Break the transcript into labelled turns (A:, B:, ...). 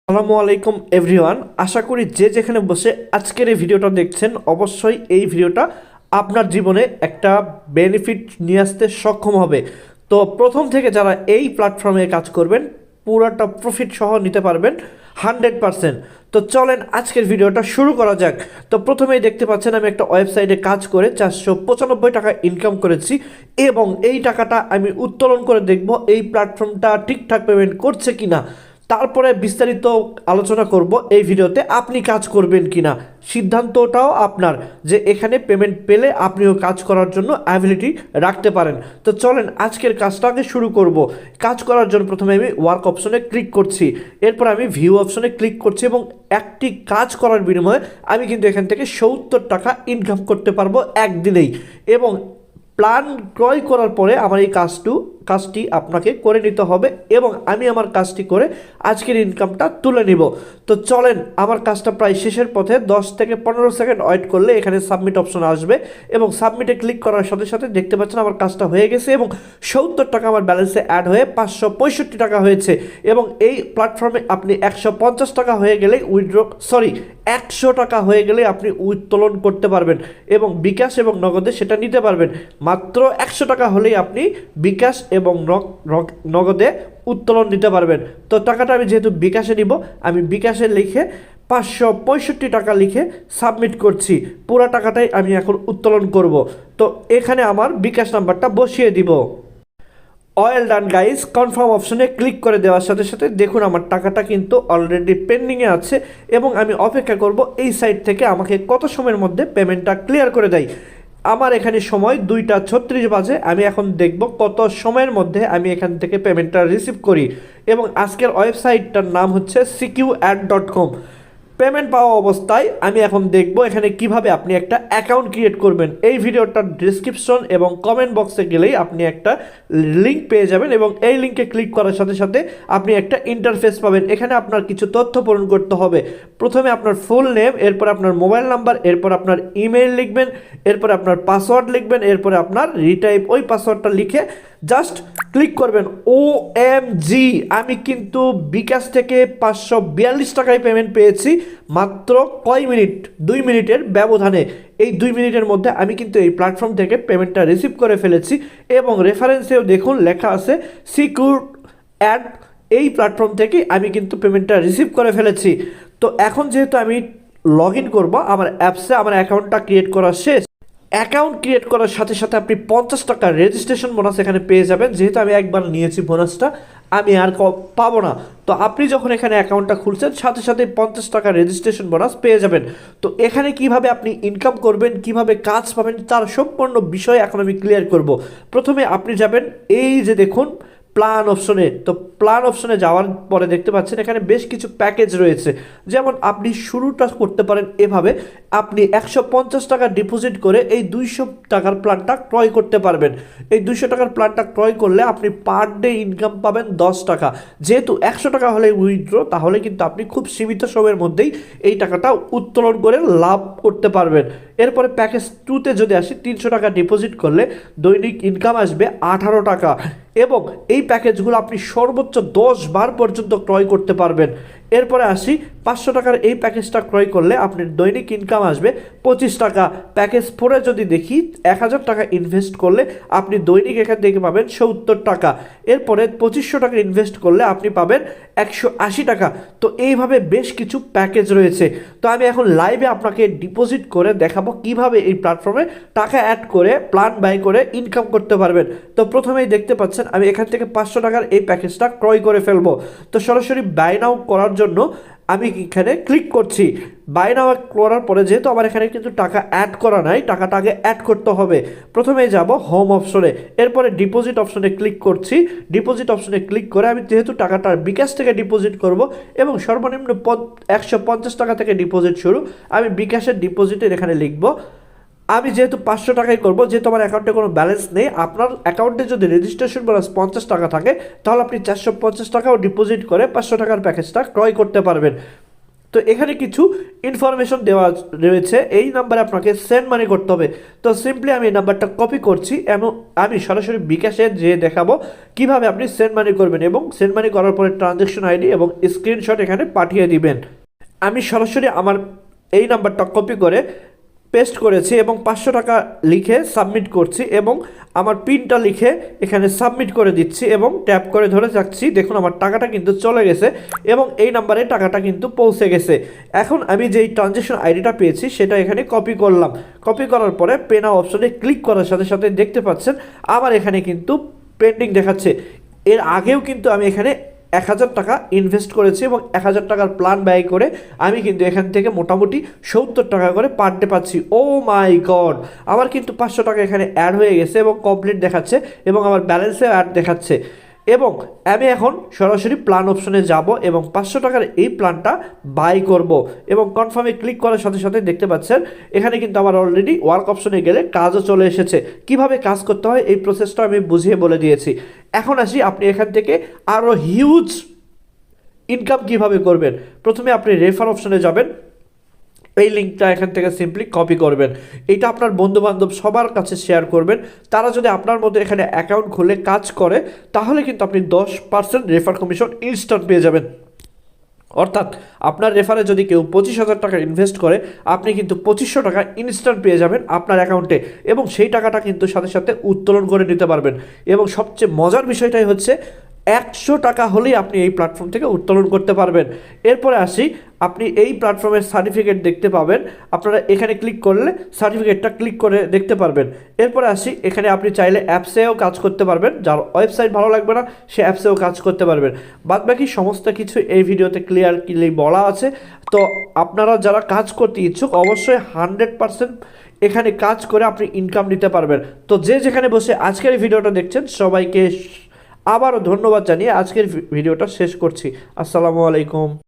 A: আসসালামু আলাইকুম এভরিওয়ান। আশা করি যে যেখানে বসে আজকের এই ভিডিওটা দেখছেন অবশ্যই এই ভিডিওটা আপনার জীবনে একটা বেনিফিট নিয়ে আসতে সক্ষম হবে। তো প্রথম থেকে যারা এই প্ল্যাটফর্মে কাজ করবেন পুরোটা প্রফিট সহ নিতে পারবেন 100%। তো চলেন আজকের ভিডিওটা শুরু করা যাক। তো প্রথমেই দেখতে পাচ্ছেন আমি একটা ওয়েবসাইটে কাজ করে 495 টাকা ইনকাম করেছি এবং এই টাকাটা আমি উত্তোলন করে দেখব এই প্ল্যাটফর্মটা ঠিকঠাক পেমেন্ট করছে কিনা। তারপরে বিস্তারিত আলোচনা করব এই ভিডিওতে। আপনি কাজ করবেন কিনা সিদ্ধান্তটাও আপনার, যে এখানে পেমেন্ট পেলে আপনিও কাজ করার জন্য অ্যাবিলিটি রাখতে পারেন। তো চলেন আজকের কাজটাকে শুরু করব। কাজ করার জন্য প্রথমে আমি ওয়ার্ক অপশনে ক্লিক করছি, এরপর আমি ভিউ অপশনে ক্লিক করছি এবং একটি কাজ করার বিনিময়ে আমি কিন্তু এখান থেকে 70 টাকা ইনকাম করতে পারবো একদিনেই। এবং প্ল্যান ক্রয় করার পরে আমার এই কাজটি আপনাকে করে নিতে হবে এবং আমি আমার কাজটি করে আজকের ইনকামটা তুলে নিব। তো চলেন, আমার কাজটা প্রায় শেষের পথে, 10 থেকে 15 সেকেন্ড ওয়েট করলে এখানে সাবমিট অপশন আসবে এবং সাবমিটে ক্লিক করার সাথে সাথে দেখতে পাচ্ছেন আমার কাজটা হয়ে গেছে এবং 70 টাকা আমার ব্যালেন্সে অ্যাড হয়ে 565 টাকা হয়েছে। এবং এই প্ল্যাটফর্মে আপনি 150 টাকা হয়ে গেলেই উইথড্র 100 টাকা হয়ে গেলে আপনি উত্তোলন করতে পারবেন এবং বিকাশ এবং নগদে সেটা নিতে পারবেন। মাত্র 100 টাকা হলেই আপনি বিকাশ এবং নগদে উত্তোলন নিতে পারবেন। তো টাকাটা আমি যেহেতু বিকাশে নিব, আমি বিকাশে লিখে 565 টাকা লিখে সাবমিট করছি। পুরো টাকাটাই আমি এখন উত্তোলন করব। তো এখানে আমার বিকাশ নাম্বারটা বসিয়ে দিব। অয়েল ডান গাইস, কনফার্ম অপশনে ক্লিক করে দেওয়ার সাথে সাথে দেখুন আমার টাকাটা কিন্তু অলরেডি পেন্ডিংয়ে আছে এবং আমি অপেক্ষা করব এই সাইট থেকে আমাকে কত সময়ের মধ্যে পেমেন্টটা ক্লিয়ার করে দেয়। আমার এখানে সময় 2টা 36 বাজে। আমি এখন দেখব কত সময়ের মধ্যে আমি এখান থেকে পেমেন্টটা রিসিভ করি। এবং আজকের ওয়েবসাইটটার নাম হচ্ছে securead.com। পেমেন্ট পাওয়া অবস্থায় আমি এখন দেখব এখানে কিভাবে আপনি একটা অ্যাকাউন্ট ক্রিয়েট করবেন। এই ভিডিওটার ডিসক্রিপশন এবং কমেন্ট বক্সে গেলেই আপনি একটা লিঙ্ক পেয়ে যাবেন এবং এই লিঙ্কে ক্লিক করার সাথে সাথে আপনি একটা ইন্টারফেস পাবেন। এখানে আপনার কিছু তথ্য পূরণ করতে হবে। প্রথমে আপনার ফুল নেম, এরপর আপনার মোবাইল নাম্বার, এরপর আপনার ইমেইল লিখবেন, এরপর আপনার পাসওয়ার্ড লিখবেন, এরপরে আপনার রিটাইপ ওই পাসওয়ার্ডটা লিখে জাস্ট ক্লিক করবেন। OMG, আমি কিন্তু বিকাশ থেকে 542 টাকায় পেমেন্ট পেয়েছি মাত্র কয় মিনিট, 2 মিনিটের ব্যবধানে। এই 2 মিনিটের মধ্যে আমি কিন্তু এই প্ল্যাটফর্ম থেকে পেমেন্টটা রিসিভ করে ফেলেছি এবং রেফারেন্সেও দেখুন লেখা আছে সিকিউর অ্যাড। এই প্ল্যাটফর্ম থেকে আমি কিন্তু পেমেন্টটা রিসিভ করে ফেলেছি। তো এখন যেহেতু আমি লগ ইন করবো আমার অ্যাপসে, আমার অ্যাকাউন্টটা ক্রিয়েট করা শেষ। অ্যাকাউন্ট ক্রিয়েট করার সাথে সাথে আপনি 50 টাকা রেজিস্ট্রেশন বোনাস এখানে পেয়ে যাবেন। যেহেতু আমি একবার নিয়েছি বোনাসটা, আমি আর পাবো না। তো আপনি যখন এখানে অ্যাকাউন্টটা খুলছেন সাথে সাথে 50 টাকা রেজিস্ট্রেশন বোনাস পেয়ে যাবেন। তো এখানে কিভাবে আপনি ইনকাম করবেন, কিভাবে কাজ পাবেন, তার সম্পূর্ণ বিষয় এখন আমি ক্লিয়ার করব। প্রথমে আপনি যাবেন এই যে দেখুন প্ল্যান অপশনে। তো প্ল্যান অপশনে যাওয়ার পরে দেখতে পাচ্ছেন এখানে বেশ কিছু প্যাকেজ রয়েছে। যেমন আপনি শুরুটা করতে পারেন এভাবে, আপনি 150 টাকা ডিপোজিট করে এই 200 টাকার প্ল্যানটা ক্রয় করতে পারবেন। এই 200 টাকার প্ল্যানটা ক্রয় করলে আপনি পার ডে ইনকাম পাবেন 10 টাকা। যেহেতু 100 টাকা হলে উইথড্র, তাহলে কিন্তু আপনি খুব সীমিত সময়ের মধ্যেই এই টাকাটা উত্তোলন করে লাভ করতে পারবেন। এরপরে প্যাকেজ 2তে যদি আসি, 300 টাকা ডিপোজিট করলে দৈনিক ইনকাম আসবে 18 টাকা এবং এই প্যাকেজগুলো আপনি সর্বোচ্চ 10 বার পর্যন্ত ক্রয় করতে পারবেন। এরপরে আসি 500 টাকার এই প্যাকেজটা ক্রয় করলে আপনার দৈনিক ইনকাম আসবে 25 টাকা। প্যাকেজ 4-এ যদি দেখি 1000 টাকা ইনভেস্ট করলে আপনি দৈনিক এখান থেকে পাবেন 70 টাকা। এরপরে 2500 টাকা ইনভেস্ট করলে আপনি পাবেন 180 টাকা। তো এইভাবে বেশ কিছু প্যাকেজ রয়েছে। তো আমি এখন লাইভে আপনাকে ডিপোজিট করে দেখাবো কিভাবে এই প্ল্যাটফর্মে টাকা অ্যাড করে প্ল্যান বাই করে ইনকাম করতে পারবেন। তো প্রথমেই দেখতে পাচ্ছেন আমি এখান থেকে 500 টাকার এই প্যাকেজটা ক্রয় করে ফেলবো। তো সরাসরি বাই নাও করার জন্য আমি এখানে ক্লিক করছি। বাই নাও করার পরে যেহেতু আমার এখানে কিন্তু টাকা অ্যাড করা নাই, টাকাটা আগে অ্যাড করতে হবে। প্রথমে যাব হোম অপশনে, এরপরে ডিপোজিট অপশনে ক্লিক করছি। ডিপোজিট অপশনে ক্লিক করে আমি যেহেতু টাকাটা বিকাশ থেকে ডিপোজিট করব এবং সর্বনিম্ন 150 টাকা থেকে ডিপোজিট শুরু, আমি বিকাশের ডিপোজিটের এখানে লিখব। আমি যেহেতু 500 টাকাই করবো, যেহেতু আমার অ্যাকাউন্টে কোনো ব্যালেন্স নেই। আপনার অ্যাকাউন্টে যদি রেজিস্ট্রেশন বোনাস 50 টাকা থাকে তাহলে আপনি 450 টাকাও ডিপোজিট করে 500 টাকার প্যাকেজটা ক্রয় করতে পারবেন। তো তো এখানে কিছু ইনফরমেশন দেওয়া রয়েছে, এই নাম্বারে আপনাকে সেন্ড মানি করতে হবে। তো সিম্পলি আমি এই নাম্বারটা কপি করছি এবং আমি সরাসরি বিকাশে যে দেখাবো কিভাবে আপনি সেন্ড মানি করবেন, এবং সেন্ড মানি করার পরে ট্রানজ্যাকশন আইডি এবং স্ক্রিনশট এখানে পাঠিয়ে দিবেন। আমি সরাসরি আমার এই নাম্বারটা কপি করে পেস্ট করেছি এবং 500 টাকা লিখে সাবমিট করছি এবং আমার পিনটা লিখে এখানে সাবমিট করে দিচ্ছি এবং ট্যাপ করে ধরে যাচ্ছি। দেখুন আমার টাকাটা কিন্তু চলে গেছে এবং এই নাম্বারে টাকাটা কিন্তু পৌঁছে গেছে। এখন আমি যেই ট্রানজ্যাকশন আইডিটা পেয়েছি সেটা এখানে কপি করলাম। কপি করার পরে পে নাও অপশনে ক্লিক করার সাথে সাথে দেখতে পাচ্ছেন আমার এখানে কিন্তু পেন্ডিং দেখাচ্ছে। এর আগেও কিন্তু আমি এখানে 1000 টাকা ইনভেস্ট করেছি এবং 1000 টাকার প্ল্যান ব্যয় করে আমি কিন্তু এখান থেকে মোটামুটি 70 টাকা করে পার ডে পাচ্ছি। ও মাই গড, আমার কিন্তু 500 টাকা এখানে অ্যাড হয়ে গেছে এবং কমপ্লিট দেখাচ্ছে এবং আমার ব্যালেন্সেও অ্যাড দেখাচ্ছে। এবং আমি এখন সরাসরি প্ল্যান অপশনে যাব এবং 500 টাকার এই প্ল্যানটা বাই করব এবং কনফার্মে ক্লিক করার সাথে সাথে দেখতে পাচ্ছেন এখানে কিন্তু আমার অলরেডি ওয়ার্ক অপশনে গেলে কাজও চলে এসেছে। কিভাবে কাজ করতে হয় এই প্রসেসটা আমি বুঝিয়ে বলে দিয়েছি। এখন আসি আপনি এখান থেকে আরও হিউজ ইনকাম কিভাবে করবেন। প্রথমে আপনি রেফার অপশনে যাবেন, এই লিঙ্কটা এখান থেকে সিম্পলি কপি করবেন, এটা আপনার বন্ধুবান্ধব সবার কাছে শেয়ার করবেন। তারা যদি আপনার মধ্যে এখানে অ্যাকাউন্ট খুলে কাজ করে তাহলে কিন্তু আপনি 10% রেফার কমিশন ইনস্ট্যান্ট পেয়ে যাবেন। অর্থাৎ আপনার রেফারে যদি কেউ 25,000 টাকা ইনভেস্ট করে আপনি কিন্তু 2500 টাকা ইনস্ট্যান্ট পেয়ে যাবেন আপনার অ্যাকাউন্টে এবং সেই টাকাটা কিন্তু সাথে সাথে উত্তোলন করে নিতে পারবেন। এবং সবচেয়ে মজার বিষয়টাই হচ্ছে 100 টাকা হলেই আপনি এই প্ল্যাটফর্ম থেকে উত্তোলন করতে পারবেন। এরপরে আসি, আপনি এই প্ল্যাটফর্মের সার্টিফিকেট দেখতে পাবেন, আপনারা এখানে ক্লিক করলে সার্টিফিকেটটা ক্লিক করে দেখতে পারবেন। এরপরে আসি, এখানে আপনি চাইলে অ্যাপসেও কাজ করতে পারবেন, যার ওয়েবসাইট ভালো লাগবে না সে অ্যাপসেও কাজ করতে পারবেন। বাদবাকি সমস্ত কিছু এই ভিডিওতে ক্লিয়ারলি বলা আছে। তো আপনারা যারা কাজ করতে ইচ্ছুক অবশ্যই 100% এখানে কাজ করে আপনি ইনকাম নিতে পারবেন। তো যে যেখানে বসে আজকের এই ভিডিওটা দেখছেন সবাইকে আবারও ধন্যবাদ জানিয়ে আজকের ভিডিওটা শেষ করছি। আসসালামু আলাইকুম।